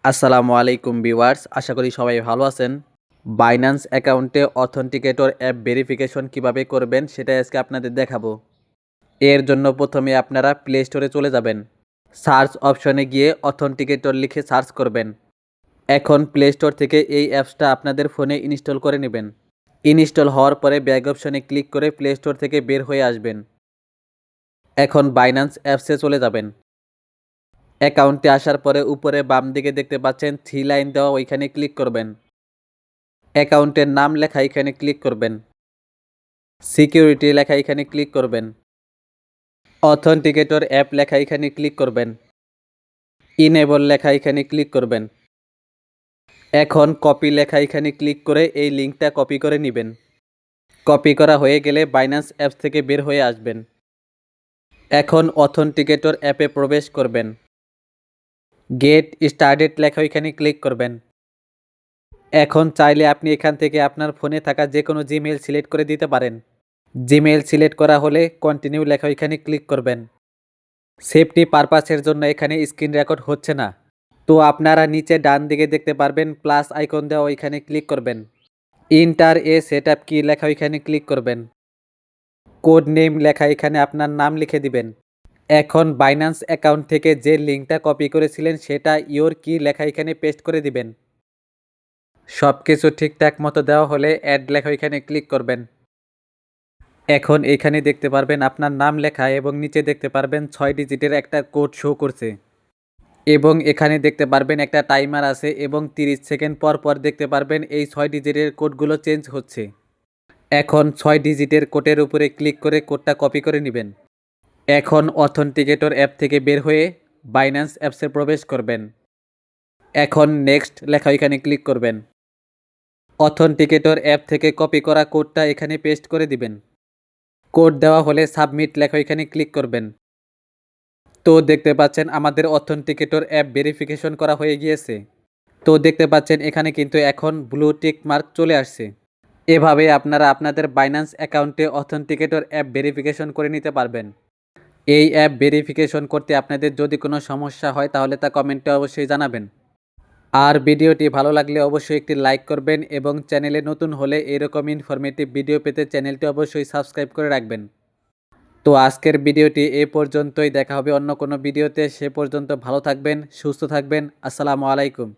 আসসালামু আলাইকুম ভিউয়ার্স, আশা করি সবাই ভালো আছেন। বাইন্যান্স অ্যাকাউন্টে অথেন্টিকেটর অ্যাপ ভেরিফিকেশন কিভাবে করবেন সেটা আজকে আপনাদের দেখাবো। এর জন্য প্রথমে আপনারা প্লে স্টোরে চলে যাবেন। সার্চ অপশনে গিয়ে অথেন্টিকেটর লিখে সার্চ করবেন। এখন প্লে স্টোর থেকে এই অ্যাপসটা আপনাদের ফোনে ইনস্টল করে নেবেন। ইনস্টল হওয়ার পরে ব্যাক অপশনে ক্লিক করে প্লে স্টোর থেকে বের হয়ে আসবেন। এখন বাইন্যান্স অ্যাপসে চলে যাবেন। অ্যাকাউন্টে আসার পরে উপরে বাম দিকে দেখতে পাচ্ছেন 3 লাইন দেওয়া, ওইখানে ক্লিক করবেন। অ্যাকাউন্টের নাম লেখা এখানে ক্লিক করবেন। সিকিউরিটি লেখা এখানে ক্লিক করবেন। অথেন্টিকেটর অ্যাপ লেখা এখানে ক্লিক করবেন। ইনেবল লেখা এখানে ক্লিক করবেন। এখন কপি লেখা এখানে ক্লিক করে এই লিঙ্কটা কপি করে নেবেন। কপি করা হয়ে গেলে বাইন্যান্স অ্যাপস থেকে বের হয়ে আসবেন। এখন অথেন্টিকেটর অ্যাপে প্রবেশ করবেন। গেট স্টার্টেড লেখা এখানে ক্লিক করবেন। এখন চাইলে আপনি এখান থেকে আপনার ফোনে থাকা যে কোনো জিমেইল সিলেক্ট করে দিতে পারেন। জিমেইল সিলেক্ট করা হলে কন্টিনিউ লেখা এখানে ক্লিক করবেন। সেফটি পারপাসের জন্য এখানে স্ক্রিন রেকর্ড হচ্ছে না, তো আপনারা নিচে ডান দিকে দেখতে পারবেন প্লাস আইকন দেওয়া, ওইখানে ক্লিক করবেন। ইন্টার এ সেটআপ কি লেখা ওইখানে ক্লিক করবেন। কোড নেম লেখা এখানে আপনার নাম লিখে দিবেন। এখন বাইন্যান্স অ্যাকাউন্ট থেকে যে লিঙ্কটা কপি করেছিলেন সেটা ইওর কি লেখা এখানে পেস্ট করে দিবেন। সব কিছু ঠিকঠাক মতো দেওয়া হলে অ্যাড লেখা এখানে ক্লিক করবেন। এখন এখানে দেখতে পারবেন আপনার নাম লেখা এবং নিচে দেখতে পারবেন 6 ডিজিটের একটা কোড শো করছে এবং এখানে দেখতে পারবেন একটা টাইমার আছে এবং 30 সেকেন্ড পর পর দেখতে পারবেন এই 6 ডিজিটের কোডগুলো চেঞ্জ হচ্ছে। এখন 6 ডিজিটের কোডের উপরে ক্লিক করে কোডটা কপি করে নেবেন। এখন অথেন্টিকেটর অ্যাপ থেকে বের হয়ে বাইন্যান্স অ্যাপসে প্রবেশ করবেন। এখন নেক্সট লেখা এখানে ক্লিক করবেন। অথেন্টিকেটর অ্যাপ থেকে কপি করা কোডটা এখানে পেস্ট করে দিবেন। কোড দেওয়া হলে সাবমিট লেখা এখানে ক্লিক করবেন। তো দেখতে পাচ্ছেন আমাদের অথেন্টিকেটর অ্যাপ ভেরিফিকেশন করা হয়ে গিয়েছে। তো দেখতে পাচ্ছেন এখানে কিন্তু এখন ব্লু টিক মার্ক চলে আসছে। এভাবে আপনারা আপনাদের বাইন্যান্স অ্যাকাউন্টে অথেন্টিকেটর অ্যাপ ভেরিফিকেশন করে নিতে পারবেন। এই অ্যাপ ভেরিফিকেশন করতে আপনাদের যদি কোনো সমস্যা হয় তাহলে তা কমেন্টে অবশ্যই জানাবেন। আর ভিডিওটি ভালো লাগলে অবশ্যই একটি লাইক করবেন এবং চ্যানেলে নতুন হলে এরকম ইনফরমেটিভ ভিডিও পেতে চ্যানেলটি অবশ্যই সাবস্ক্রাইব করে রাখবেন। তো আজকের ভিডিওটি এ পর্যন্তই, দেখা হবে অন্য কোনো ভিডিওতে। সে পর্যন্ত ভালো থাকবেন, সুস্থ থাকবেন। আসসালামু আলাইকুম।